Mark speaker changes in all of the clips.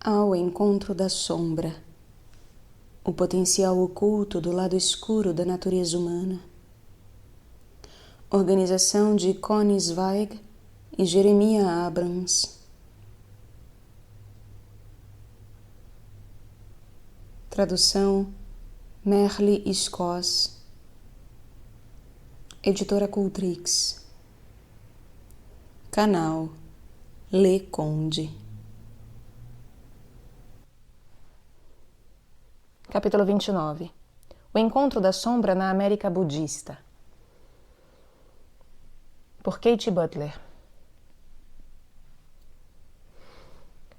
Speaker 1: Ao encontro da sombra, o potencial oculto do lado escuro da natureza humana. Organização de Connie Zweig e Jeremiah Abrams. Tradução Merle Scos. Editora Cultrix. Canal Le Conde.
Speaker 2: Capítulo 29. O encontro da sombra na América budista. Por Kate Butler.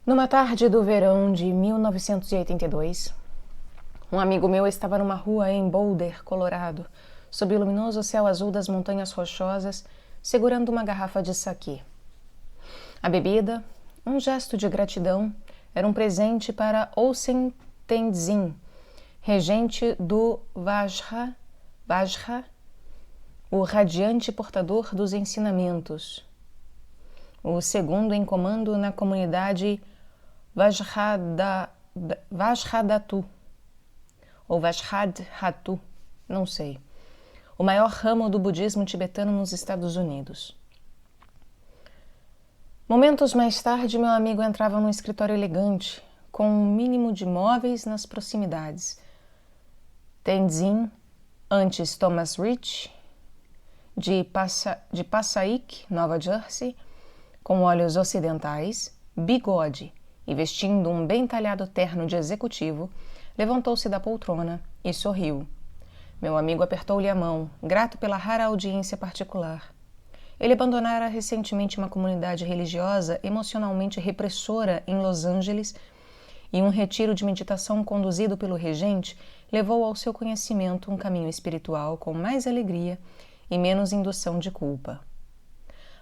Speaker 2: Numa tarde do verão de 1982, um amigo meu estava numa rua em Boulder, Colorado, sob o luminoso céu azul das montanhas rochosas, segurando uma garrafa de saquê. A bebida, um gesto de gratidão, era um presente para Onsen Tenzin, regente do Vajra, o radiante portador dos ensinamentos, o segundo em comando na comunidade Vajradhatu, ou Vajradhatu, não sei, o maior ramo do budismo tibetano nos Estados Unidos. Momentos mais tarde, meu amigo entrava num escritório elegante, com um mínimo de móveis nas proximidades. Tenzin, antes Thomas Rich, de Passaic, Nova Jersey, com olhos ocidentais, bigode e vestindo um bem talhado terno de executivo, levantou-se da poltrona e sorriu. Meu amigo apertou-lhe a mão, grato pela rara audiência particular. Ele abandonara recentemente uma comunidade religiosa emocionalmente repressora em Los Angeles e um retiro de meditação conduzido pelo regente levou ao seu conhecimento um caminho espiritual com mais alegria e menos indução de culpa.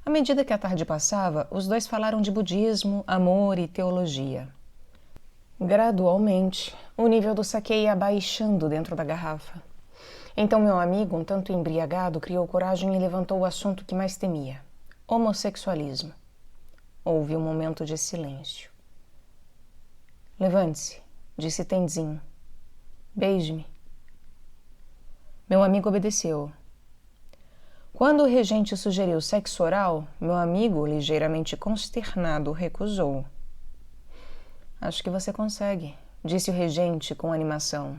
Speaker 2: À medida que a tarde passava, os dois falaram de budismo, amor e teologia. Gradualmente, o nível do saquê ia baixando dentro da garrafa. Então meu amigo, um tanto embriagado, criou coragem e levantou o assunto que mais temia: homossexualismo. Houve um momento de silêncio. Levante-se, disse Tenzin. Beije-me. Meu amigo obedeceu. Quando o regente sugeriu sexo oral, meu amigo, ligeiramente consternado, recusou. Acho que você consegue, disse o regente com animação.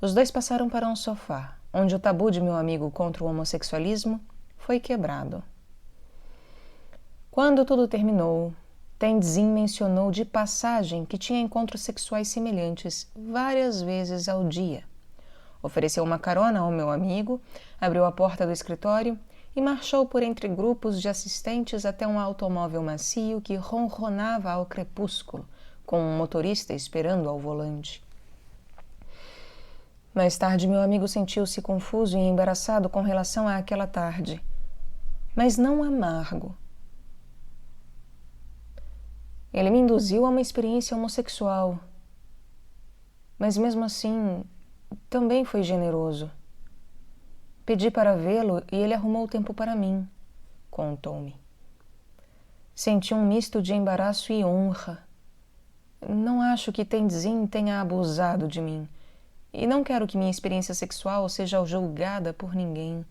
Speaker 2: Os dois passaram para um sofá, onde o tabu de meu amigo contra o homossexualismo foi quebrado. Quando tudo terminou, Tenzin mencionou de passagem que tinha encontros sexuais semelhantes várias vezes ao dia. Ofereceu uma carona ao meu amigo, abriu a porta do escritório e marchou por entre grupos de assistentes até um automóvel macio que ronronava ao crepúsculo, com um motorista esperando ao volante. Mais tarde, meu amigo sentiu-se confuso e embaraçado com relação àquela tarde, mas não amargo. Ele me induziu a uma experiência homossexual, mas mesmo assim, também foi generoso. Pedi para vê-lo e ele arrumou tempo para mim, contou-me. Senti um misto de embaraço e honra. Não acho que Tenzin tenha abusado de mim, e não quero que minha experiência sexual seja julgada por ninguém.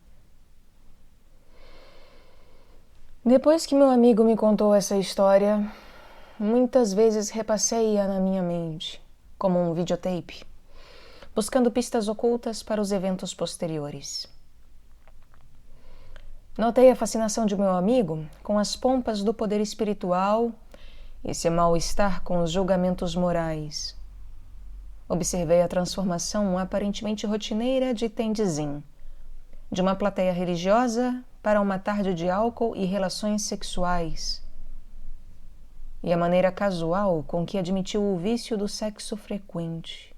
Speaker 2: Depois que meu amigo me contou essa história, muitas vezes repassei-a na minha mente, como um videotape, buscando pistas ocultas para os eventos posteriores. Notei a fascinação de meu amigo com as pompas do poder espiritual e seu mal-estar com os julgamentos morais. Observei a transformação aparentemente rotineira de Tenzin, de uma plateia religiosa para uma tarde de álcool e relações sexuais, e a maneira casual com que admitiu o vício do sexo frequente.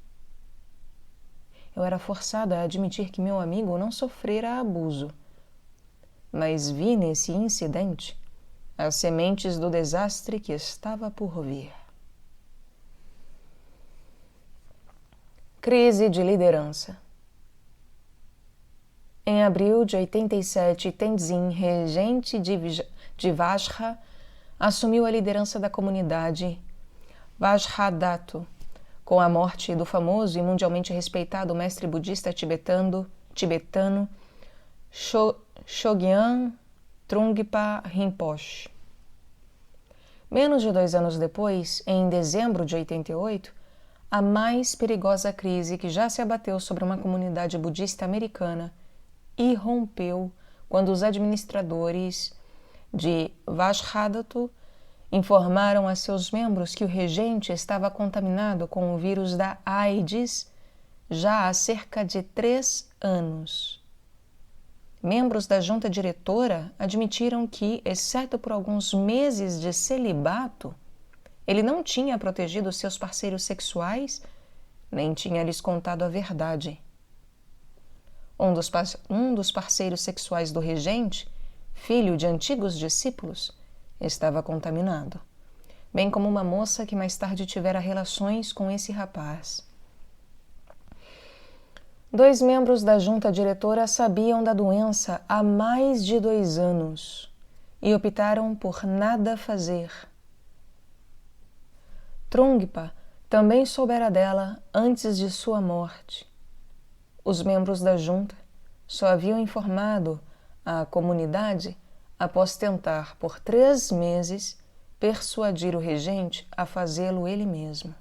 Speaker 2: Eu era forçada a admitir que meu amigo não sofrera abuso, mas vi nesse incidente as sementes do desastre que estava por vir. Crise de liderança. Em abril de 87, Tenzin, regente de Vajra, assumiu a liderança da comunidade Vajradhatu, com a morte do famoso e mundialmente respeitado mestre budista tibetano Chogyam Trungpa Rinpoche. Menos de 2 anos depois, em dezembro de 88, a mais perigosa crise que já se abateu sobre uma comunidade budista americana irrompeu quando os administradores de Vajradhatu informaram a seus membros que o regente estava contaminado com o vírus da AIDS já há cerca de 3 anos. Membros da junta diretora admitiram que, exceto por alguns meses de celibato, ele não tinha protegido seus parceiros sexuais, nem tinha lhes contado a verdade. Um dos parceiros sexuais do regente, filho de antigos discípulos, estava contaminado, bem como uma moça que mais tarde tivera relações com esse rapaz. 2 membros da junta diretora sabiam da doença há mais de 2 anos e optaram por nada fazer. Trungpa também soubera dela antes de sua morte. Os membros da junta só haviam informado a comunidade após tentar por 3 meses persuadir o regente a fazê-lo ele mesmo.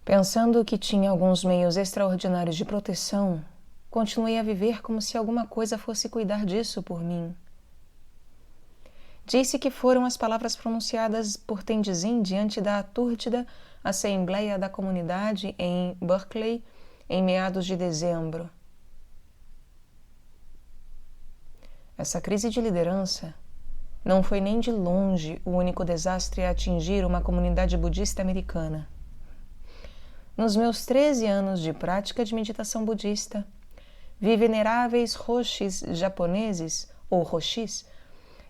Speaker 2: Pensando que tinha alguns meios extraordinários de proteção, continuei a viver como se alguma coisa fosse cuidar disso por mim. Disse que foram as palavras pronunciadas por Tenzin diante da atúrdida Assembleia da Comunidade em Berkeley em meados de dezembro. Essa crise de liderança não foi nem de longe o único desastre a atingir uma comunidade budista americana. Nos meus 13 anos de prática de meditação budista, vi veneráveis roshis japoneses, ou roshis,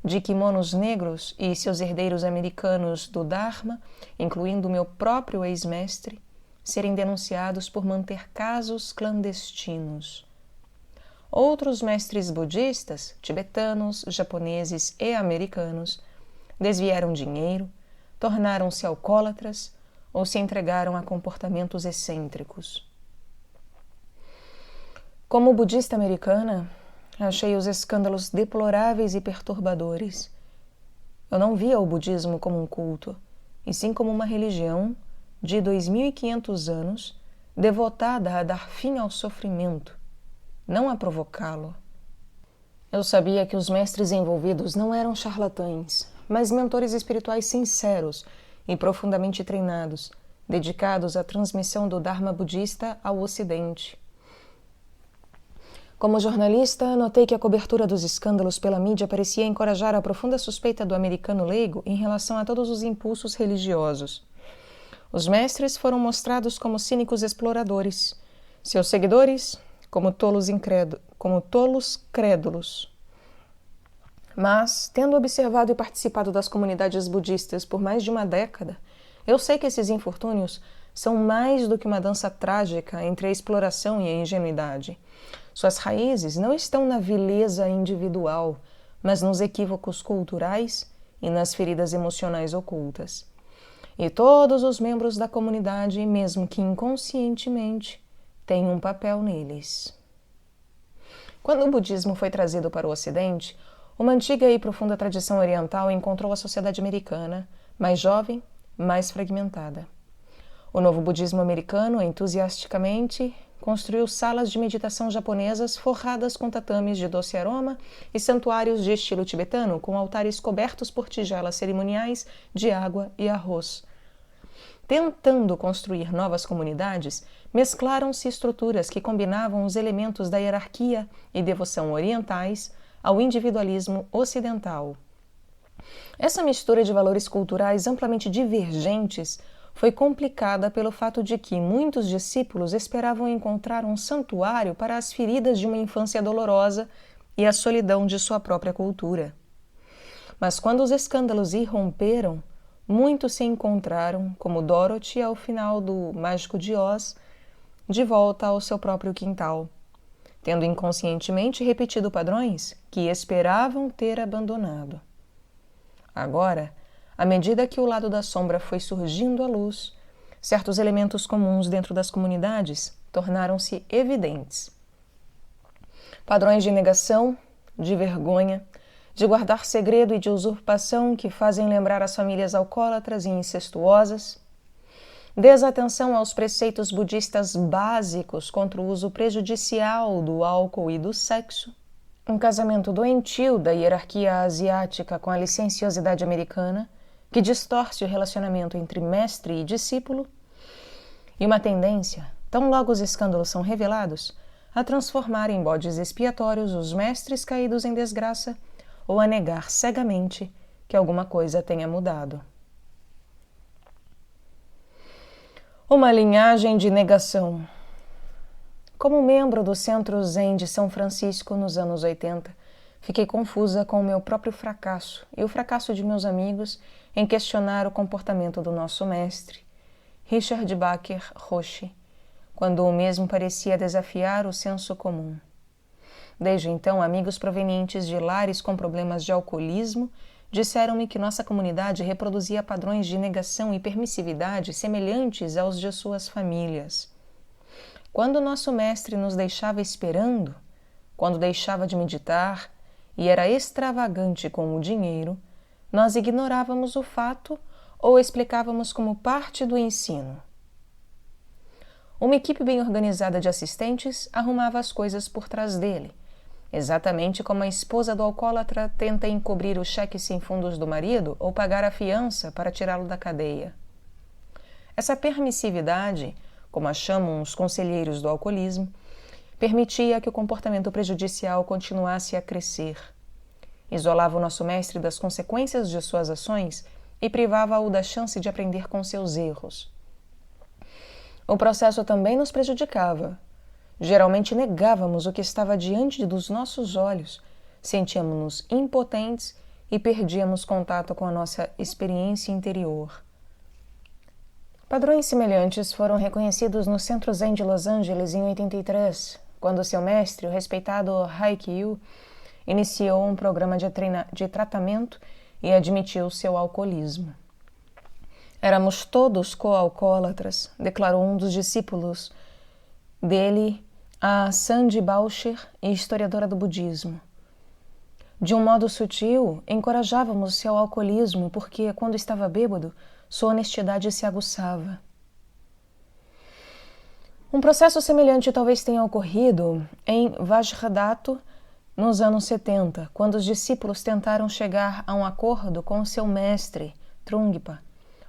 Speaker 2: de kimonos negros e seus herdeiros americanos do Dharma, incluindo o meu próprio ex-mestre, serem denunciados por manter casos clandestinos. Outros mestres budistas, tibetanos, japoneses e americanos, desviaram dinheiro, tornaram-se alcoólatras ou se entregaram a comportamentos excêntricos. Como budista americana, achei os escândalos deploráveis e perturbadores. Eu não via o budismo como um culto, e sim como uma religião de 2.500 anos devotada a dar fim ao sofrimento, não a provocá-lo. Eu sabia que os mestres envolvidos não eram charlatães, mas mentores espirituais sinceros e profundamente treinados, dedicados à transmissão do Dharma budista ao Ocidente. Como jornalista, notei que a cobertura dos escândalos pela mídia parecia encorajar a profunda suspeita do americano leigo em relação a todos os impulsos religiosos. Os mestres foram mostrados como cínicos exploradores, seus seguidores como tolos crédulos. Mas, tendo observado e participado das comunidades budistas por mais de uma década, eu sei que esses infortúnios são mais do que uma dança trágica entre a exploração e a ingenuidade. Suas raízes não estão na vileza individual, mas nos equívocos culturais e nas feridas emocionais ocultas. E todos os membros da comunidade, mesmo que inconscientemente, têm um papel neles. Quando o budismo foi trazido para o Ocidente, uma antiga e profunda tradição oriental encontrou a sociedade americana, mais jovem, mais fragmentada. O novo budismo americano, entusiasticamente, construiu salas de meditação japonesas forradas com tatames de doce aroma e santuários de estilo tibetano com altares cobertos por tigelas cerimoniais de água e arroz. Tentando construir novas comunidades, mesclaram-se estruturas que combinavam os elementos da hierarquia e devoção orientais ao individualismo ocidental. Essa mistura de valores culturais amplamente divergentes foi complicada pelo fato de que muitos discípulos esperavam encontrar um santuário para as feridas de uma infância dolorosa e a solidão de sua própria cultura. Mas quando os escândalos irromperam, muitos se encontraram, como Dorothy ao final do Mágico de Oz, de volta ao seu próprio quintal, tendo inconscientemente repetido padrões que esperavam ter abandonado. Agora, à medida que o lado da sombra foi surgindo à luz, certos elementos comuns dentro das comunidades tornaram-se evidentes. Padrões de negação, de vergonha, de guardar segredo e de usurpação que fazem lembrar as famílias alcoólatras e incestuosas, desatenção aos preceitos budistas básicos contra o uso prejudicial do álcool e do sexo, um casamento doentio da hierarquia asiática com a licenciosidade americana, que distorce o relacionamento entre mestre e discípulo, e uma tendência, tão logo os escândalos são revelados, a transformar em bodes expiatórios os mestres caídos em desgraça ou a negar cegamente que alguma coisa tenha mudado. Uma linhagem de negação. Como membro do Centro Zen de São Francisco nos anos 80, fiquei confusa com o meu próprio fracasso e o fracasso de meus amigos em questionar o comportamento do nosso mestre, Richard Baker Roche, quando o mesmo parecia desafiar o senso comum. Desde então, amigos provenientes de lares com problemas de alcoolismo disseram-me que nossa comunidade reproduzia padrões de negação e permissividade semelhantes aos de suas famílias. Quando nosso mestre nos deixava esperando, quando deixava de meditar e era extravagante com o dinheiro, nós ignorávamos o fato ou explicávamos como parte do ensino. Uma equipe bem organizada de assistentes arrumava as coisas por trás dele, exatamente como a esposa do alcoólatra tenta encobrir o cheque sem fundos do marido ou pagar a fiança para tirá-lo da cadeia. Essa permissividade, como a chamam os conselheiros do alcoolismo, permitia que o comportamento prejudicial continuasse a crescer. Isolava o nosso mestre das consequências de suas ações e privava-o da chance de aprender com seus erros. O processo também nos prejudicava. Geralmente negávamos o que estava diante dos nossos olhos, sentíamos-nos impotentes e perdíamos contato com a nossa experiência interior. Padrões semelhantes foram reconhecidos no Centro Zen de Los Angeles em 83, quando seu mestre, o respeitado Haikyuu, iniciou um programa de tratamento e admitiu seu alcoolismo. Éramos todos co-alcoólatras, declarou um dos discípulos dele, a Sandy Boucher, historiadora do budismo. De um modo sutil, encorajávamos seu alcoolismo porque, quando estava bêbado, sua honestidade se aguçava. Um processo semelhante talvez tenha ocorrido em Vajradhatu nos anos 70, quando os discípulos tentaram chegar a um acordo com seu mestre, Trungpa,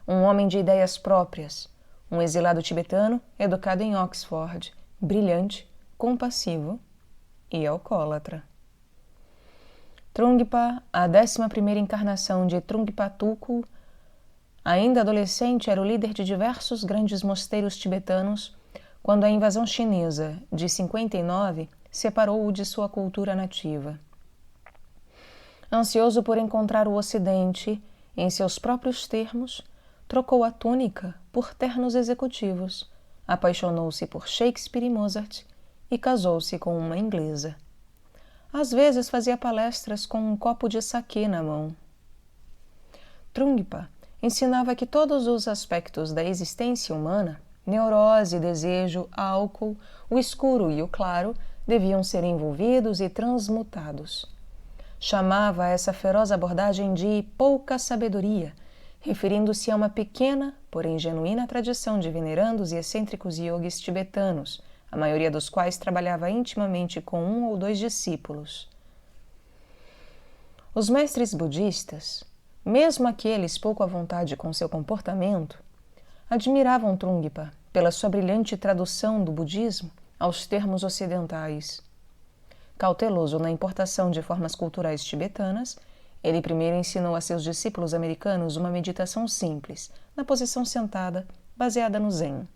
Speaker 2: um homem de ideias próprias, um exilado tibetano educado em Oxford, brilhante, compassivo e alcoólatra. Trungpa, a 11ª encarnação de Trungpa Tulku, ainda adolescente, era o líder de diversos grandes mosteiros tibetanos quando a invasão chinesa de 59 separou-o de sua cultura nativa. Ansioso por encontrar o Ocidente em seus próprios termos, trocou a túnica por ternos executivos, apaixonou-se por Shakespeare e Mozart e casou-se com uma inglesa. Às vezes fazia palestras com um copo de saquê na mão. Trungpa ensinava que todos os aspectos da existência humana, neurose, desejo, álcool, o escuro e o claro, deviam ser envolvidos e transmutados. Chamava essa feroz abordagem de pouca sabedoria, referindo-se a uma pequena, porém genuína tradição de venerandos e excêntricos yogis tibetanos, a maioria dos quais trabalhava intimamente com 1 ou 2 discípulos. Os mestres budistas, mesmo aqueles pouco à vontade com seu comportamento, admiravam Trungpa pela sua brilhante tradução do budismo aos termos ocidentais. Cauteloso na importação de formas culturais tibetanas, ele primeiro ensinou a seus discípulos americanos uma meditação simples, na posição sentada, baseada no Zen.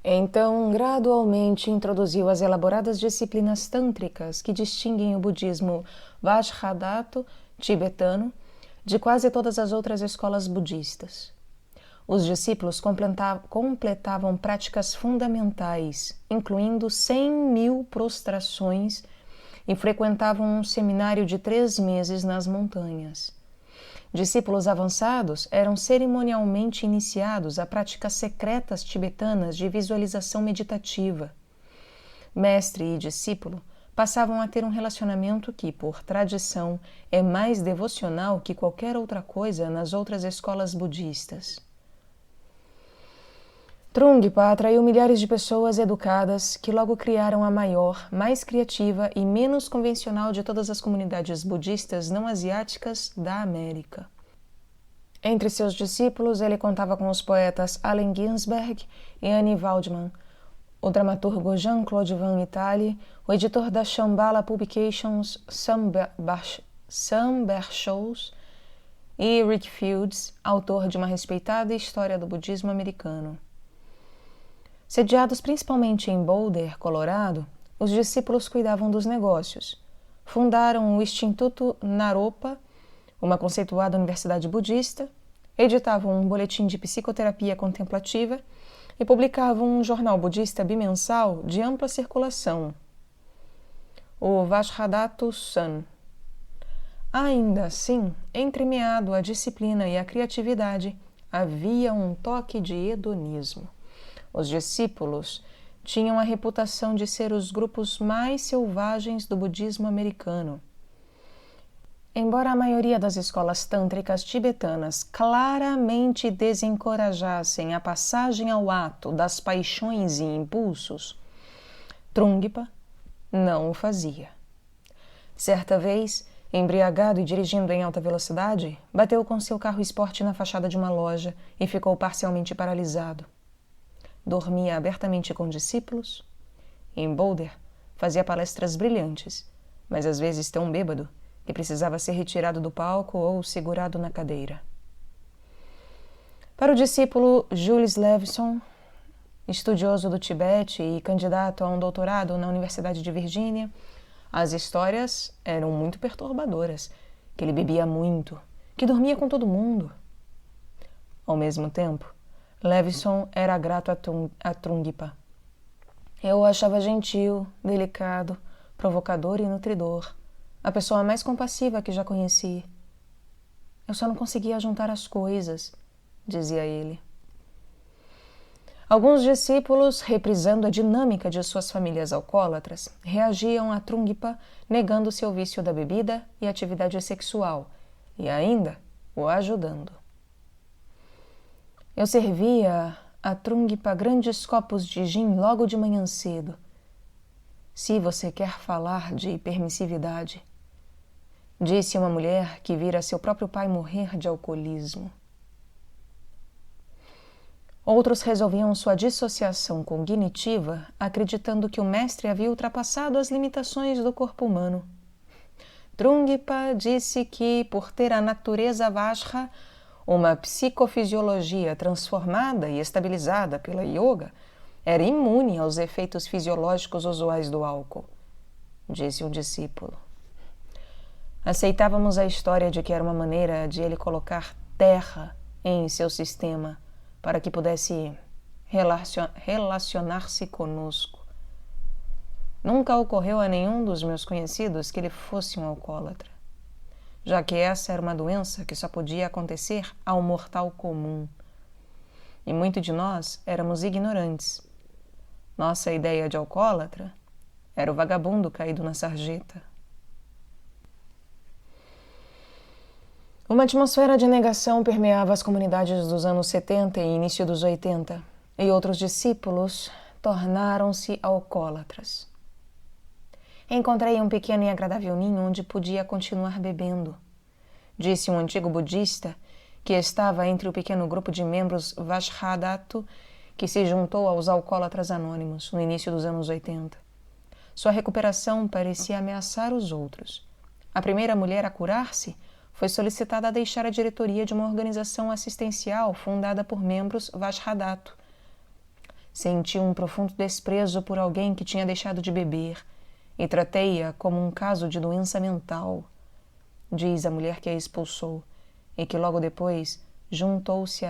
Speaker 2: Então, gradualmente introduziu as elaboradas disciplinas tântricas que distinguem o budismo Vajradhatu tibetano de quase todas as outras escolas budistas. Os discípulos completavam práticas fundamentais, incluindo 100.000 prostrações, e frequentavam um seminário de 3 meses nas montanhas. Discípulos avançados eram cerimonialmente iniciados a práticas secretas tibetanas de visualização meditativa. Mestre e discípulo passavam a ter um relacionamento que, por tradição, é mais devocional que qualquer outra coisa nas outras escolas budistas. Trungpa atraiu milhares de pessoas educadas que logo criaram a maior, mais criativa e menos convencional de todas as comunidades budistas não asiáticas da América. Entre seus discípulos, ele contava com os poetas Allen Ginsberg e Annie Waldman, o dramaturgo Jean-Claude Van Italy, o editor da Shambhala Publications Sam Bershows e Rick Fields, autor de uma respeitada história do budismo americano. Sediados principalmente em Boulder, Colorado, os discípulos cuidavam dos negócios. Fundaram o Instituto Naropa, uma conceituada universidade budista, editavam um boletim de psicoterapia contemplativa e publicavam um jornal budista bimensal de ampla circulação, o Vajradhatu Sun. Ainda assim, entremeado à disciplina e à criatividade, havia um toque de hedonismo. Os discípulos tinham a reputação de ser os grupos mais selvagens do budismo americano. Embora a maioria das escolas tântricas tibetanas claramente desencorajassem a passagem ao ato das paixões e impulsos, Trungpa não o fazia. Certa vez, embriagado e dirigindo em alta velocidade, bateu com seu carro esporte na fachada de uma loja e ficou parcialmente paralisado. Dormia abertamente com discípulos. Em Boulder, fazia palestras brilhantes, mas às vezes tão bêbado que precisava ser retirado do palco ou segurado na cadeira. Para o discípulo Jules Levison, estudioso do Tibete e candidato a um doutorado na Universidade de Virgínia, as histórias eram muito perturbadoras, que ele bebia muito, que dormia com todo mundo. Ao mesmo tempo, Levison era grato a Trungpa. Eu o achava gentil, delicado, provocador e nutridor, a pessoa mais compassiva que já conheci. Eu só não conseguia juntar as coisas, dizia ele. Alguns discípulos, reprisando a dinâmica de suas famílias alcoólatras, reagiam a Trungpa negando seu vício da bebida e atividade sexual, e ainda o ajudando. Eu servia a Trungpa grandes copos de gin logo de manhã cedo. Se você quer falar de permissividade, disse uma mulher que vira seu próprio pai morrer de alcoolismo. Outros resolviam sua dissociação cognitiva, acreditando que o mestre havia ultrapassado as limitações do corpo humano. Trungpa disse que, por ter a natureza Vajra, uma psicofisiologia transformada e estabilizada pela yoga, era imune aos efeitos fisiológicos usuais do álcool, disse um discípulo. Aceitávamos a história de que era uma maneira de ele colocar terra em seu sistema para que pudesse relacionar-se conosco. Nunca ocorreu a nenhum dos meus conhecidos que ele fosse um alcoólatra, já que essa era uma doença que só podia acontecer ao mortal comum. E muitos de nós éramos ignorantes. Nossa ideia de alcoólatra era o vagabundo caído na sarjeta. Uma atmosfera de negação permeava as comunidades dos anos 70 e início dos 80, e outros discípulos tornaram-se alcoólatras. Encontrei um pequeno e agradável ninho onde podia continuar bebendo, disse um antigo budista que estava entre o pequeno grupo de membros Vajradhatu que se juntou aos alcoólatras anônimos no início dos anos 80. Sua recuperação parecia ameaçar os outros. A primeira mulher a curar-se foi solicitada a deixar a diretoria de uma organização assistencial fundada por membros Vajradhatu. Senti um profundo desprezo por alguém que tinha deixado de beber e tratei-a como um caso de doença mental, diz a mulher que a expulsou e que logo depois juntou-se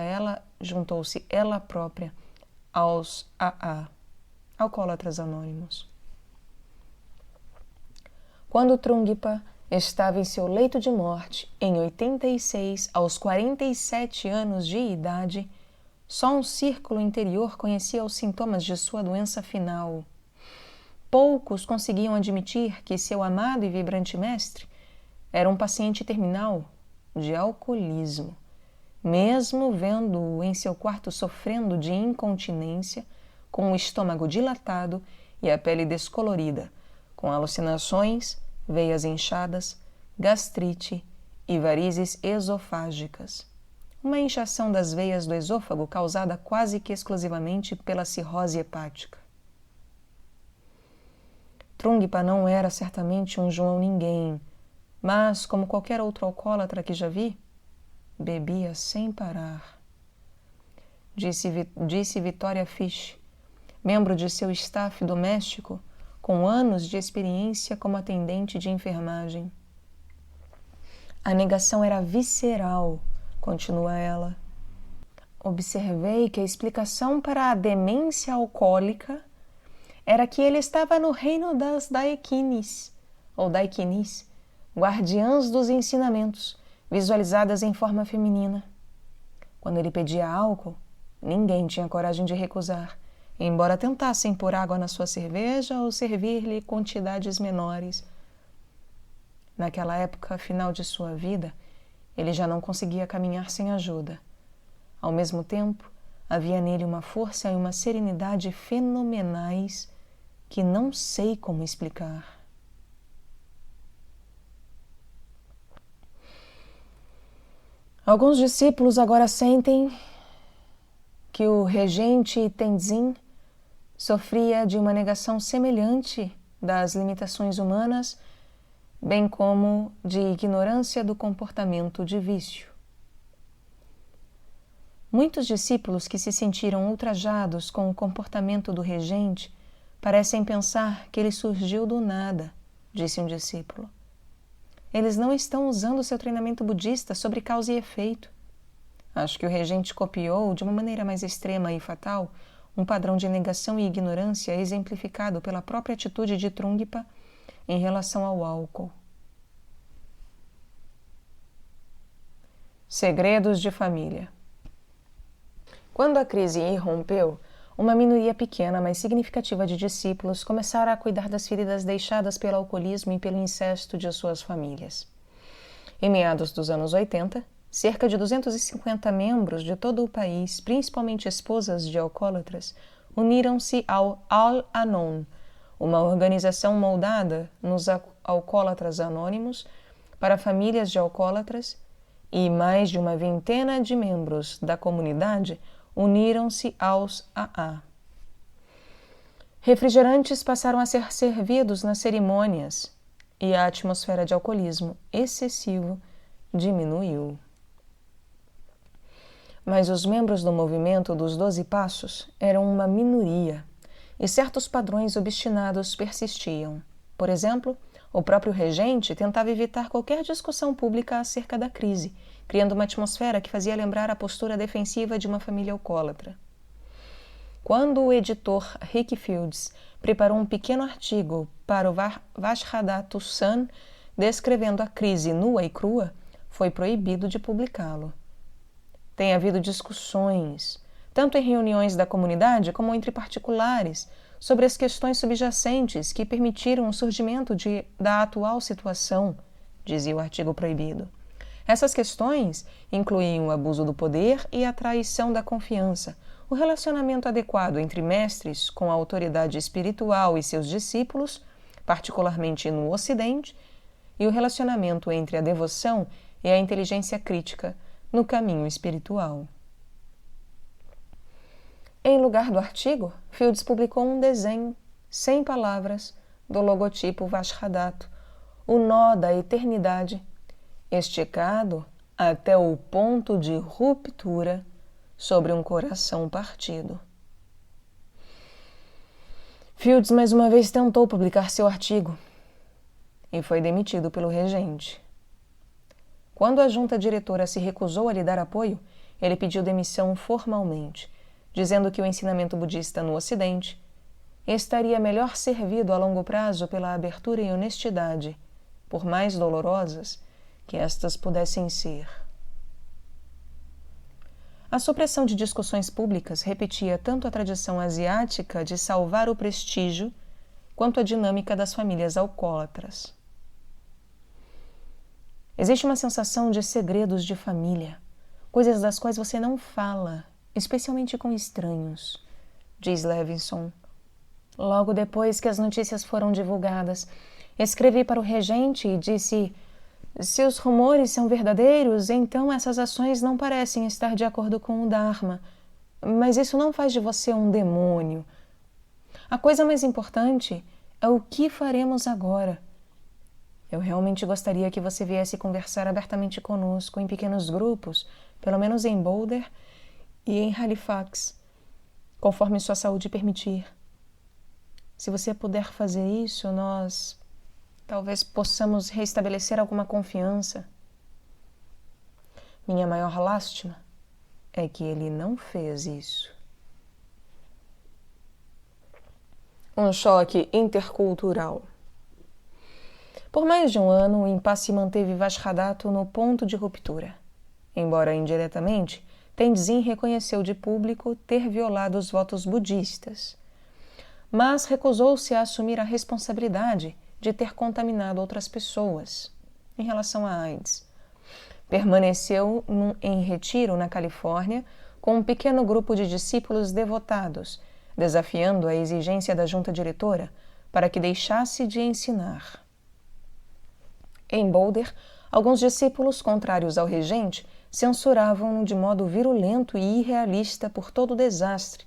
Speaker 2: ela própria aos AA, alcoólatras anônimos. Quando Trungpa estava em seu leito de morte em 86, aos 47 anos de idade. Só um círculo interior conhecia os sintomas de sua doença final. Poucos conseguiam admitir que seu amado e vibrante mestre era um paciente terminal de alcoolismo, mesmo vendo-o em seu quarto sofrendo de incontinência, com o estômago dilatado e a pele descolorida, com alucinações, veias inchadas, gastrite e varizes esofágicas. Uma inchação das veias do esôfago causada quase que exclusivamente pela cirrose hepática. Trungpa não era certamente um João Ninguém, mas, como qualquer outro alcoólatra que já vi, bebia sem parar. Disse Vitória Fish, membro de seu staff doméstico, com anos de experiência como atendente de enfermagem. A negação era visceral, continua ela. Observei que a explicação para a demência alcoólica era que ele estava no reino das Daiquinis, ou Daiquinis, guardiãs dos ensinamentos, visualizadas em forma feminina. Quando ele pedia álcool, ninguém tinha coragem de recusar, embora tentassem pôr água na sua cerveja ou servir-lhe quantidades menores. Naquela época final de sua vida, ele já não conseguia caminhar sem ajuda. Ao mesmo tempo, havia nele uma força e uma serenidade fenomenais que não sei como explicar. Alguns discípulos agora sentem que o regente Tenzin sofria de uma negação semelhante das limitações humanas, bem como de ignorância do comportamento de vício. Muitos discípulos que se sentiram ultrajados com o comportamento do regente parecem pensar que ele surgiu do nada, disse um discípulo. Eles não estão usando seu treinamento budista sobre causa e efeito. Acho que o regente copiou, de uma maneira mais extrema e fatal, um padrão de negação e ignorância exemplificado pela própria atitude de Trungpa em relação ao álcool. Segredos de família. Quando a crise irrompeu, uma minoria pequena, mas significativa de discípulos começaram a cuidar das feridas deixadas pelo alcoolismo e pelo incesto de suas famílias. Em meados dos anos 80, cerca de 250 membros de todo o país, principalmente esposas de alcoólatras, uniram-se ao Al-Anon, uma organização moldada nos alcoólatras anônimos para famílias de alcoólatras, e mais de uma vintena de membros da comunidade uniram-se aos AA. Refrigerantes passaram a ser servidos nas cerimônias e a atmosfera de alcoolismo excessivo diminuiu. Mas os membros do movimento dos 12 Passos eram uma minoria e certos padrões obstinados persistiam. Por exemplo, o próprio regente tentava evitar qualquer discussão pública acerca da crise, criando uma atmosfera que fazia lembrar a postura defensiva de uma família alcoólatra. Quando o editor Rick Fields preparou um pequeno artigo para o Vajradhatu Sun descrevendo a crise nua e crua, foi proibido de publicá-lo. Tem havido discussões, tanto em reuniões da comunidade como entre particulares, sobre as questões subjacentes que permitiram o surgimento da atual situação, dizia o artigo proibido. Essas questões incluíam o abuso do poder e a traição da confiança, o relacionamento adequado entre mestres com a autoridade espiritual e seus discípulos, particularmente no Ocidente, e o relacionamento entre a devoção e a inteligência crítica no caminho espiritual. Em lugar do artigo, Fields publicou um desenho, sem palavras, do logotipo Vajradhatu, o nó da eternidade, esticado até o ponto de ruptura sobre um coração partido. Fields mais uma vez tentou publicar seu artigo e foi demitido pelo regente. Quando a junta diretora se recusou a lhe dar apoio, ele pediu demissão formalmente, dizendo que o ensinamento budista no Ocidente estaria melhor servido a longo prazo pela abertura e honestidade por mais dolorosas que estas pudessem ser. A supressão de discussões públicas repetia tanto a tradição asiática de salvar o prestígio quanto a dinâmica das famílias alcoólatras. Existe uma sensação de segredos de família, coisas das quais você não fala, especialmente com estranhos, diz Levinson. Logo depois que as notícias foram divulgadas, escrevi para o regente e disse: se os rumores são verdadeiros, então essas ações não parecem estar de acordo com o Dharma, mas isso não faz de você um demônio. A coisa mais importante é o que faremos agora. Eu realmente gostaria que você viesse conversar abertamente conosco em pequenos grupos, pelo menos em Boulder e em Halifax, conforme sua saúde permitir. Se você puder fazer isso, nós talvez possamos restabelecer alguma confiança. Minha maior lástima é que ele não fez isso. Um choque intercultural. Por mais de um ano, o impasse manteve Vajradhatu no ponto de ruptura. Embora indiretamente, Tenzin reconheceu de público ter violado os votos budistas, mas recusou-se a assumir a responsabilidade de ter contaminado outras pessoas em relação à AIDS. Permaneceu em retiro na Califórnia com um pequeno grupo de discípulos devotados, desafiando a exigência da junta diretora para que deixasse de ensinar. Em Boulder, alguns discípulos contrários ao regente censuravam-no de modo virulento e irrealista por todo o desastre,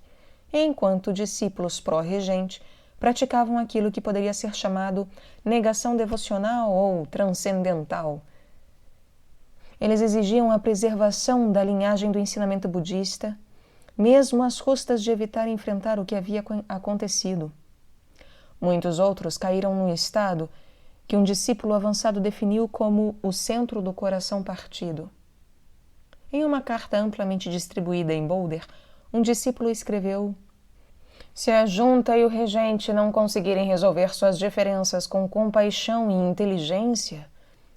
Speaker 2: enquanto discípulos pró-regente praticavam aquilo que poderia ser chamado negação devocional ou transcendental. Eles exigiam a preservação da linhagem do ensinamento budista, mesmo às custas de evitar enfrentar o que havia acontecido. Muitos outros caíram num estado que um discípulo avançado definiu como o centro do coração partido. Em uma carta amplamente distribuída em Boulder, um discípulo escreveu: se a junta e o regente não conseguirem resolver suas diferenças com compaixão e inteligência,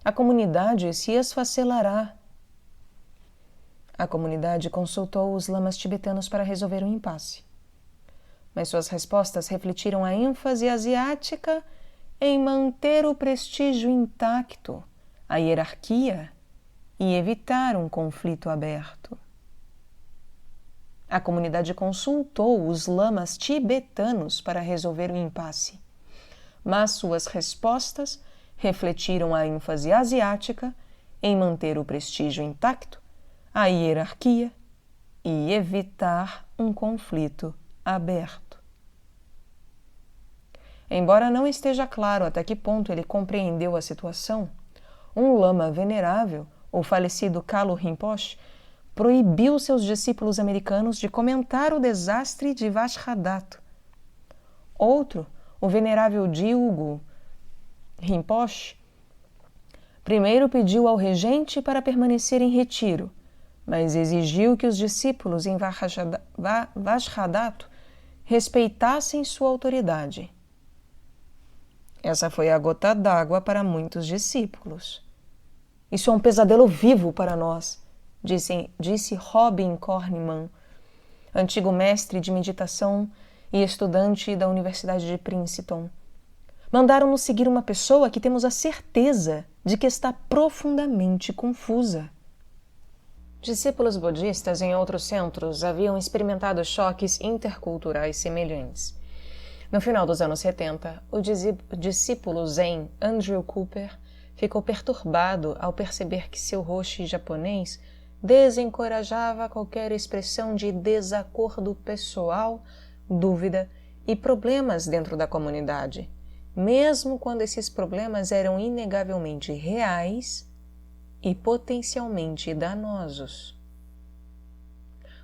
Speaker 2: a comunidade se esfacelará. A comunidade consultou os lamas tibetanos para resolver o impasse, mas suas respostas refletiram a ênfase asiática em manter o prestígio intacto, a hierarquia e evitar um conflito aberto. A comunidade consultou os lamas tibetanos para resolver o impasse, mas suas respostas refletiram a ênfase asiática em manter o prestígio intacto, a hierarquia e evitar um conflito aberto. Embora não esteja claro até que ponto ele compreendeu a situação, um lama venerável, o falecido Kalu Rinpoche, proibiu seus discípulos americanos de comentar o desastre de Vajradhatu. Outro, o venerável Dilgo Rinpoche, primeiro pediu ao regente para permanecer em retiro, mas exigiu que os discípulos em Vajradhatu respeitassem sua autoridade. Essa foi a gota d'água para muitos discípulos. Isso é um pesadelo vivo para nós, disse Robin Cornman, antigo mestre de meditação e estudante da Universidade de Princeton. Mandaram-nos seguir uma pessoa que temos a certeza de que está profundamente confusa. Discípulos budistas em outros centros haviam experimentado choques interculturais semelhantes. No final dos anos 70, o discípulo zen Andrew Cooper ficou perturbado ao perceber que seu roshi japonês desencorajava qualquer expressão de desacordo pessoal, dúvida e problemas dentro da comunidade, mesmo quando esses problemas eram inegavelmente reais e potencialmente danosos.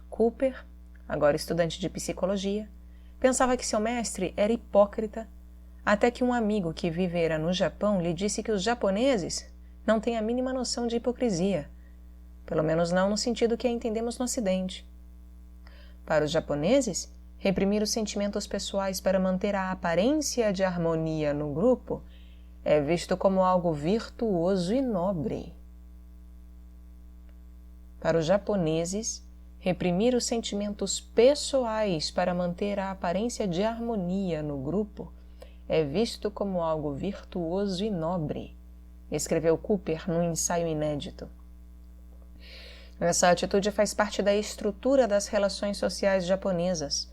Speaker 2: Cooper, agora estudante de psicologia, pensava que seu mestre era hipócrita, até que um amigo que vivera no Japão lhe disse que os japoneses não têm a mínima noção de hipocrisia, pelo menos não no sentido que a entendemos no Ocidente. Para os japoneses, reprimir os sentimentos pessoais para manter a aparência de harmonia no grupo é visto como algo virtuoso e nobre. Para os japoneses, reprimir os sentimentos pessoais para manter a aparência de harmonia no grupo é visto como algo virtuoso e nobre, escreveu Cooper num ensaio inédito. Essa atitude faz parte da estrutura das relações sociais japonesas.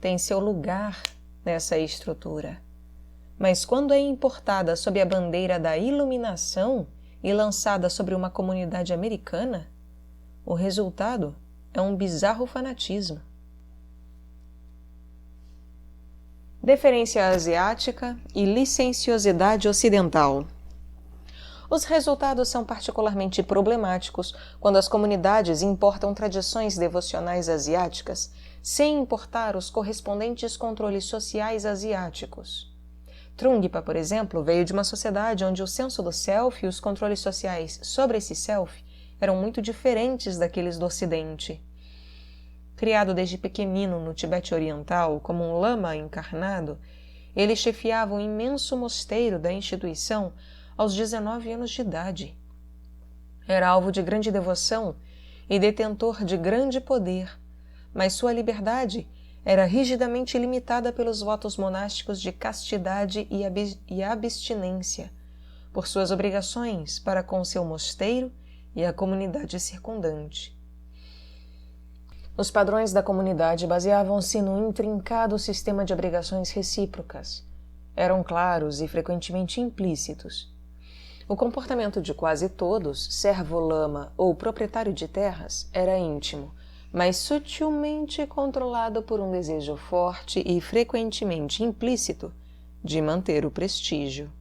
Speaker 2: Tem seu lugar nessa estrutura. Mas quando é importada sob a bandeira da iluminação e lançada sobre uma comunidade americana, o resultado é um bizarro fanatismo. Deferência asiática e licenciosidade ocidental. Os resultados são particularmente problemáticos quando as comunidades importam tradições devocionais asiáticas sem importar os correspondentes controles sociais asiáticos. Trungpa, por exemplo, veio de uma sociedade onde o senso do self e os controles sociais sobre esse self eram muito diferentes daqueles do Ocidente. Criado desde pequenino no Tibete Oriental como um lama encarnado, ele chefiava um imenso mosteiro da instituição aos 19 anos de idade. Era alvo de grande devoção e detentor de grande poder, mas sua liberdade era rigidamente limitada pelos votos monásticos de castidade e abstinência, por suas obrigações para com seu mosteiro e a comunidade circundante. Os padrões da comunidade baseavam-se num intrincado sistema de obrigações recíprocas. Eram claros e frequentemente implícitos. O comportamento de quase todos, servo-lama ou proprietário de terras, era íntimo, mas sutilmente controlado por um desejo forte e frequentemente implícito de manter o prestígio.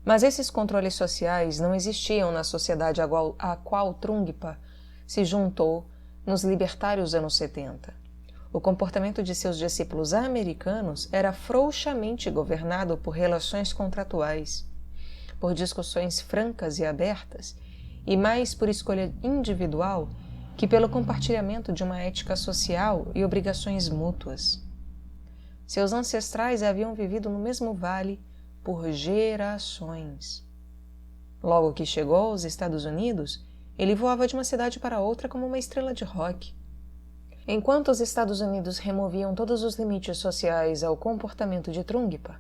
Speaker 2: Mas esses controles sociais não existiam na sociedade à qual Trungpa se juntou nos libertários anos 70. O comportamento de seus discípulos americanos era frouxamente governado por relações contratuais, por discussões francas e abertas, e mais por escolha individual que pelo compartilhamento de uma ética social e obrigações mútuas. Seus ancestrais haviam vivido no mesmo vale por gerações. Logo que chegou aos Estados Unidos, ele voava de uma cidade para outra como uma estrela de rock. Enquanto os Estados Unidos removiam todos os limites sociais ao comportamento de Trungpa,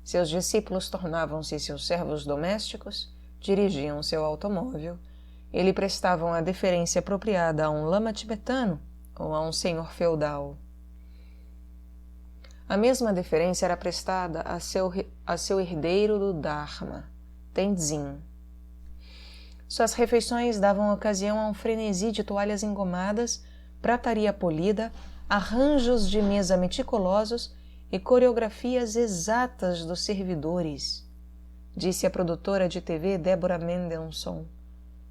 Speaker 2: seus discípulos tornavam-se seus servos domésticos, dirigiam seu automóvel e lhe prestavam a deferência apropriada a um lama tibetano ou a um senhor feudal. A mesma deferência era prestada a seu herdeiro do Dharma, Tenzin. Suas refeições davam ocasião a um frenesi de toalhas engomadas, prataria polida, arranjos de mesa meticulosos e coreografias exatas dos servidores, disse a produtora de TV Deborah Mendelssohn,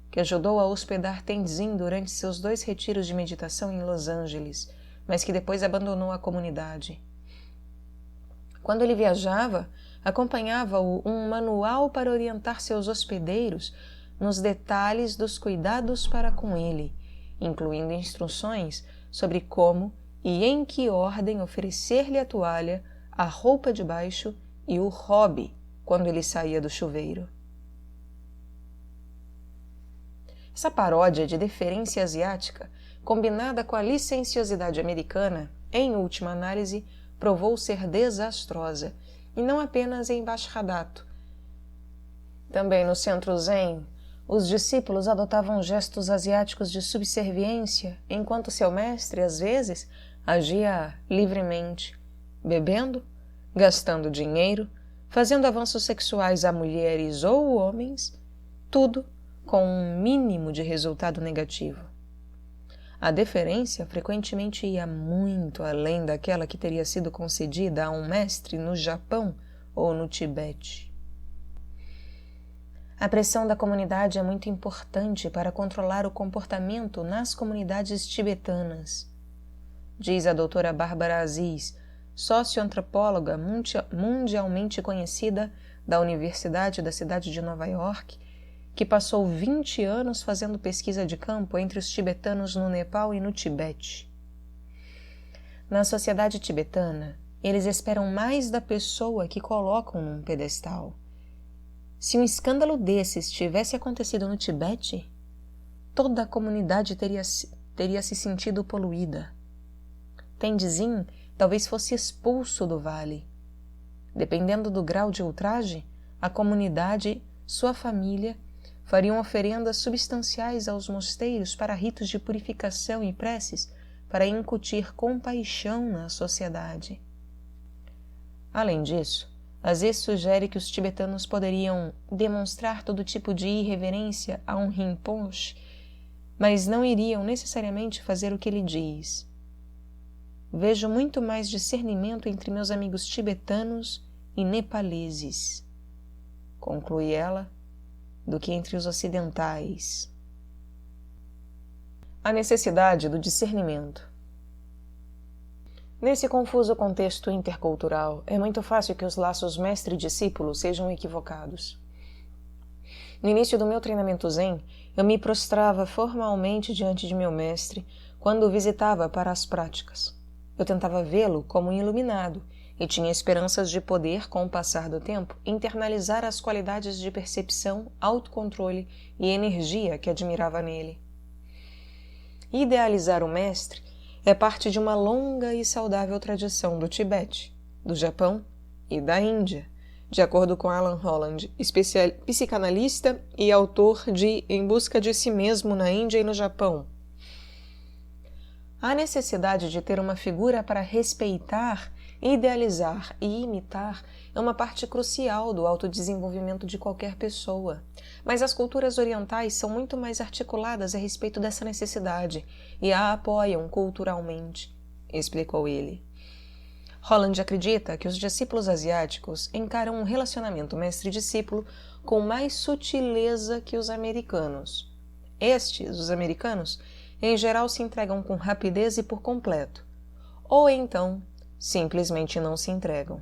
Speaker 2: que ajudou a hospedar Tenzin durante seus 2 retiros de meditação em Los Angeles, mas que depois abandonou a comunidade. Quando ele viajava, acompanhava-o um manual para orientar seus hospedeiros nos detalhes dos cuidados para com ele, incluindo instruções sobre como e em que ordem oferecer-lhe a toalha, a roupa de baixo e o hobby quando ele saía do chuveiro. Essa paródia de deferência asiática, combinada com a licenciosidade americana, em última análise, provou ser desastrosa, e não apenas em Bashhadato. Também no centro Zen, os discípulos adotavam gestos asiáticos de subserviência, enquanto seu mestre, às vezes, agia livremente, bebendo, gastando dinheiro, fazendo avanços sexuais a mulheres ou homens, tudo com um mínimo de resultado negativo. A deferência frequentemente ia muito além daquela que teria sido concedida a um mestre no Japão ou no Tibete. A pressão da comunidade é muito importante para controlar o comportamento nas comunidades tibetanas, diz a doutora Bárbara Aziz, socioantropóloga mundialmente conhecida da Universidade da cidade de Nova York, que passou 20 anos fazendo pesquisa de campo entre os tibetanos no Nepal e no Tibete. Na sociedade tibetana, Eles esperam mais da pessoa que colocam num pedestal. Se um escândalo desses tivesse acontecido no Tibete, toda a comunidade teria se sentido poluída. Tenzin talvez fosse expulso do vale. Dependendo do grau de ultraje, a comunidade, sua família, fariam oferendas substanciais aos mosteiros para ritos de purificação e preces para incutir compaixão na sociedade. Além disso, Aziz sugere que os tibetanos poderiam demonstrar todo tipo de irreverência a um Rinpoche, mas não iriam necessariamente fazer o que ele diz. Vejo muito mais discernimento entre meus amigos tibetanos e nepaleses, conclui ela, do que entre os ocidentais. A necessidade do discernimento. Nesse confuso contexto intercultural, é muito fácil que os laços mestre-discípulo sejam equivocados. No início do meu treinamento Zen, eu me prostrava formalmente diante de meu mestre quando o visitava para as práticas. Eu tentava vê-lo como um iluminado e tinha esperanças de poder, com o passar do tempo, internalizar as qualidades de percepção, autocontrole e energia que admirava nele. Idealizar o mestre é parte de uma longa e saudável tradição do Tibete, do Japão e da Índia, de acordo com Alan Holland, psicanalista e autor de Em Busca de Si Mesmo na Índia e no Japão. A necessidade de ter uma figura para respeitar, idealizar e imitar é uma parte crucial do autodesenvolvimento de qualquer pessoa. Mas as culturas orientais são muito mais articuladas a respeito dessa necessidade e a apoiam culturalmente, explicou ele. Holland acredita que os discípulos asiáticos encaram um relacionamento mestre-discípulo com mais sutileza que os americanos. Os americanos, em geral se entregam com rapidez e por completo, ou então simplesmente não se entregam.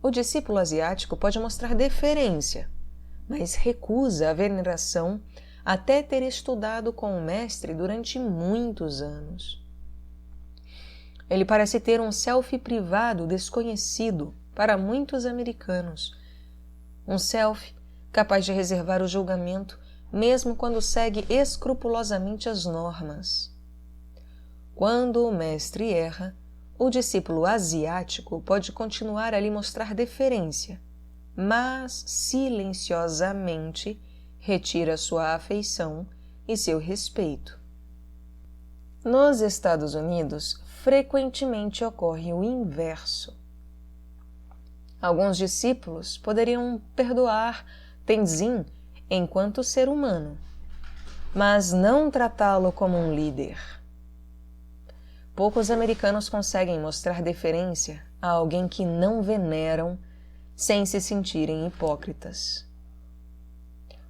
Speaker 2: O discípulo asiático pode mostrar deferência, mas recusa a veneração até ter estudado com o mestre durante muitos anos. Ele parece ter um self privado desconhecido para muitos americanos, um self capaz de reservar o julgamento mesmo quando segue escrupulosamente as normas. Quando o mestre erra, o discípulo asiático pode continuar a lhe mostrar deferência, mas silenciosamente retira sua afeição e seu respeito. Nos Estados Unidos, frequentemente ocorre o inverso. Alguns discípulos poderiam perdoar Tenzin enquanto ser humano, mas não tratá-lo como um líder. Poucos americanos conseguem mostrar deferência a alguém que não veneram sem se sentirem hipócritas.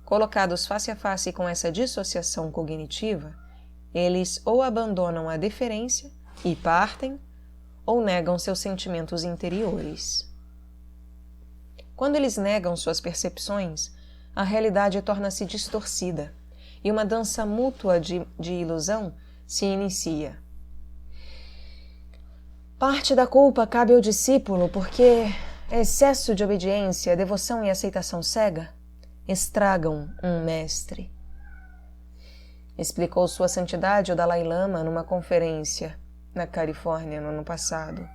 Speaker 2: Colocados face a face com essa dissociação cognitiva, eles ou abandonam a deferência e partem, ou negam seus sentimentos interiores. Quando eles negam suas percepções, a realidade torna-se distorcida e uma dança mútua de ilusão se inicia. Parte da culpa cabe ao discípulo porque excesso de obediência, devoção e aceitação cega estragam um mestre, explicou Sua Santidade o Dalai Lama numa conferência na Califórnia no ano passado.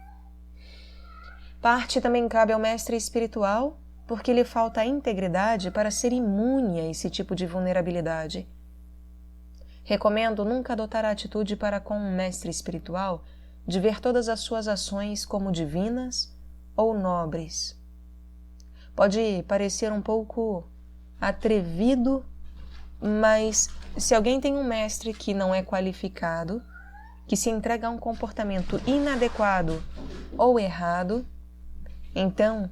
Speaker 2: Parte também cabe ao mestre espiritual porque lhe falta a integridade para ser imune a esse tipo de vulnerabilidade. Recomendo nunca adotar a atitude para com um mestre espiritual de ver todas as suas ações como divinas ou nobres. Pode parecer um pouco atrevido, mas se alguém tem um mestre que não é qualificado, que se entrega a um comportamento inadequado ou errado, então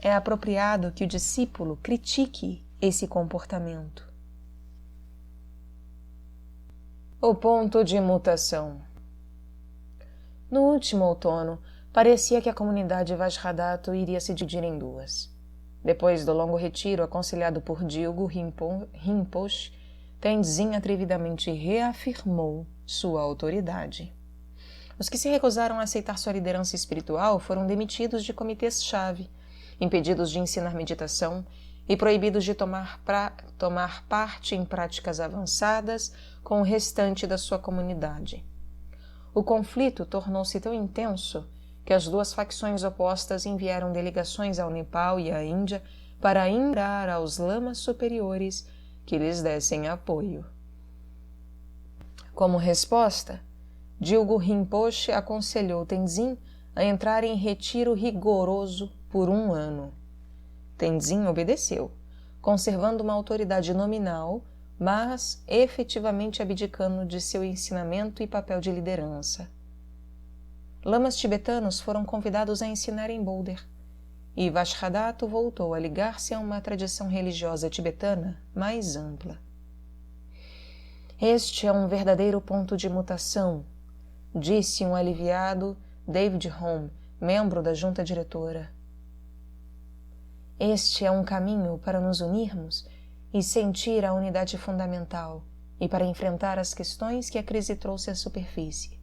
Speaker 2: é apropriado que o discípulo critique esse comportamento. O ponto de mutação. No último outono, parecia que a comunidade Vajradhatu iria se dividir em duas. Depois do longo retiro aconselhado por Dilgo Rinpoche, Tenzin atrevidamente reafirmou sua autoridade. Os que se recusaram a aceitar sua liderança espiritual foram demitidos de comitês-chave, impedidos de ensinar meditação e proibidos de tomar parte em práticas avançadas com o restante da sua comunidade. O conflito tornou-se tão intenso que as duas facções opostas enviaram delegações ao Nepal e à Índia para implorar aos lamas superiores que lhes dessem apoio. Como resposta, Dilgo Rinpoche aconselhou Tenzin a entrar em retiro rigoroso por 1 ano. Tenzin obedeceu, conservando uma autoridade nominal, mas efetivamente abdicando de seu ensinamento e papel de liderança. Lamas tibetanos foram convidados a ensinar em Boulder, e Vajradhatu voltou a ligar-se a uma tradição religiosa tibetana mais ampla. Este é um verdadeiro ponto de mutação, disse um aliviado David Home, membro da junta diretora. Este é um caminho para nos unirmos e sentir a unidade fundamental e para enfrentar as questões que a crise trouxe à superfície.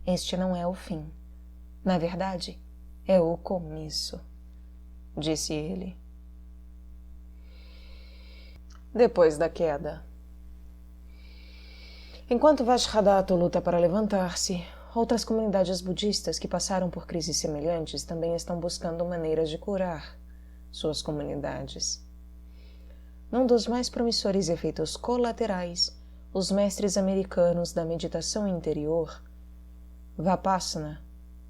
Speaker 2: Este não é o fim. Na verdade, é o começo, disse ele. Depois da queda. Enquanto Vajradhatu luta para levantar-se, outras comunidades budistas que passaram por crises semelhantes também estão buscando maneiras de curar suas comunidades. Num dos mais promissores efeitos colaterais, os mestres americanos da meditação interior, Vipassana,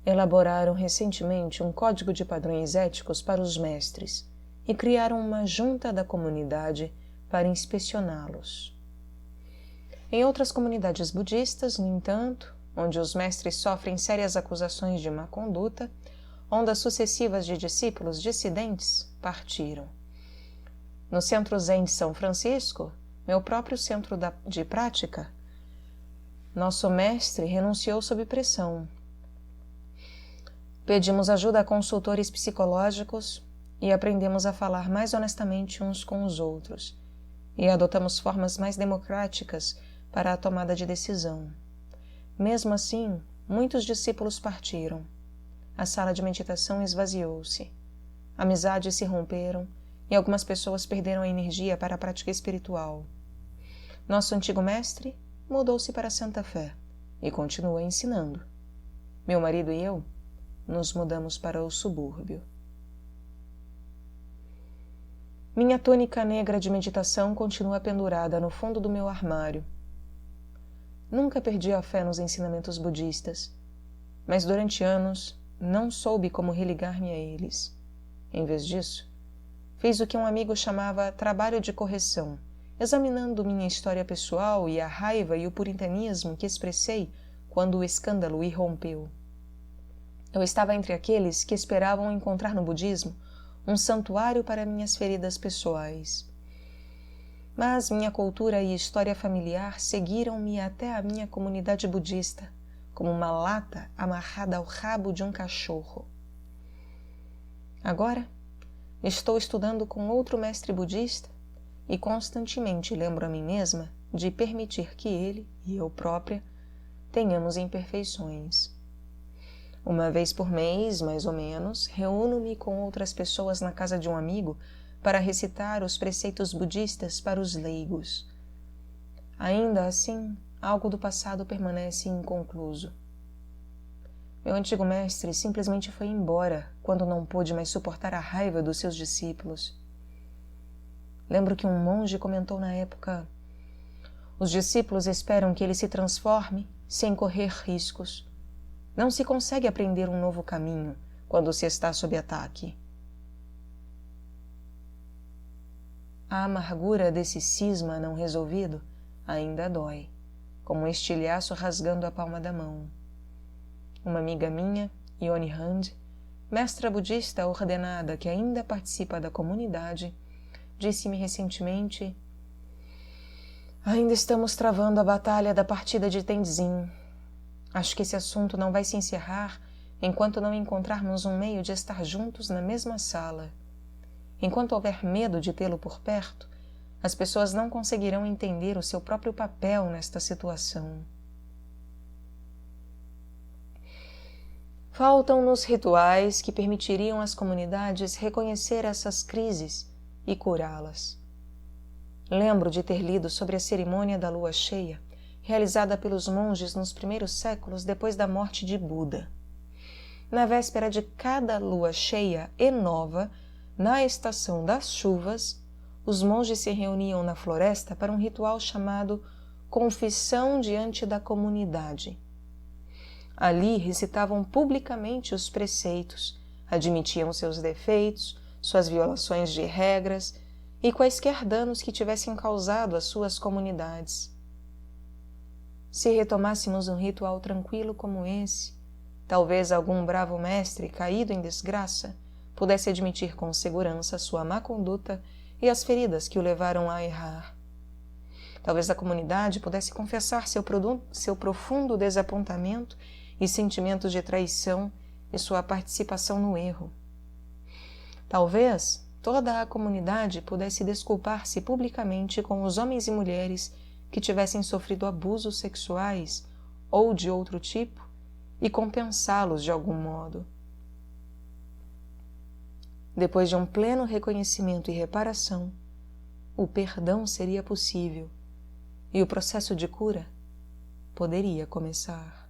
Speaker 2: elaboraram recentemente um código de padrões éticos para os mestres e criaram uma junta da comunidade para inspecioná-los. Em outras comunidades budistas, no entanto, onde os mestres sofrem sérias acusações de má conduta, ondas sucessivas de discípulos dissidentes partiram. No Centro Zen de São Francisco, meu próprio centro de prática, nosso mestre renunciou sob pressão. Pedimos ajuda a consultores psicológicos e aprendemos a falar mais honestamente uns com os outros, e adotamos formas mais democráticas para a tomada de decisão. Mesmo assim, muitos discípulos partiram. A sala de meditação esvaziou-se. Amizades se romperam e algumas pessoas perderam a energia para a prática espiritual. Nosso antigo mestre mudou-se para Santa Fé e continua ensinando. Meu marido e eu nos mudamos para o subúrbio. Minha túnica negra de meditação continua pendurada no fundo do meu armário. Nunca perdi a fé nos ensinamentos budistas, mas durante anos não soube como religar-me a eles. Em vez disso, fiz o que um amigo chamava trabalho de correção, examinando minha história pessoal e a raiva e o puritanismo que expressei quando o escândalo irrompeu. Eu estava entre aqueles que esperavam encontrar no budismo um santuário para minhas feridas pessoais. Mas minha cultura e história familiar seguiram-me até a minha comunidade budista, como uma lata amarrada ao rabo de um cachorro. Agora, estou estudando com outro mestre budista e constantemente lembro a mim mesma de permitir que ele e eu própria tenhamos imperfeições. Uma vez por mês, mais ou menos, reúno-me com outras pessoas na casa de um amigo para recitar os preceitos budistas para os leigos. Ainda assim, algo do passado permanece inconcluso. Meu antigo mestre simplesmente foi embora quando não pôde mais suportar a raiva dos seus discípulos. Lembro que um monge comentou na época: os discípulos esperam que ele se transforme sem correr riscos. Não se consegue aprender um novo caminho quando se está sob ataque. A amargura desse cisma não resolvido ainda dói, como um estilhaço rasgando a palma da mão. Uma amiga minha, Yoni Hand, mestra budista ordenada que ainda participa da comunidade, disse-me recentemente: ainda estamos travando a batalha da partida de Tenzin. Acho que esse assunto não vai se encerrar enquanto não encontrarmos um meio de estar juntos na mesma sala. Enquanto houver medo de tê-lo por perto, as pessoas não conseguirão entender o seu próprio papel nesta situação. Faltam-nos rituais que permitiriam às comunidades reconhecer essas crises e curá-las. Lembro de ter lido sobre a cerimônia da lua cheia, realizada pelos monges nos primeiros séculos depois da morte de Buda. Na véspera de cada lua cheia e nova, na estação das chuvas, os monges se reuniam na floresta para um ritual chamado Confissão diante da comunidade. Ali recitavam publicamente os preceitos, admitiam seus defeitos, suas violações de regras e quaisquer danos que tivessem causado às suas comunidades. Se retomássemos um ritual tranquilo como esse, talvez algum bravo mestre caído em desgraça pudesse admitir com segurança sua má conduta e as feridas que o levaram a errar. Talvez a comunidade pudesse confessar seu profundo desapontamento e sentimentos de traição e sua participação no erro. Talvez toda a comunidade pudesse desculpar-se publicamente com os homens e mulheres que tivessem sofrido abusos sexuais ou de outro tipo e compensá-los de algum modo. Depois de um pleno reconhecimento e reparação, o perdão seria possível e o processo de cura poderia começar.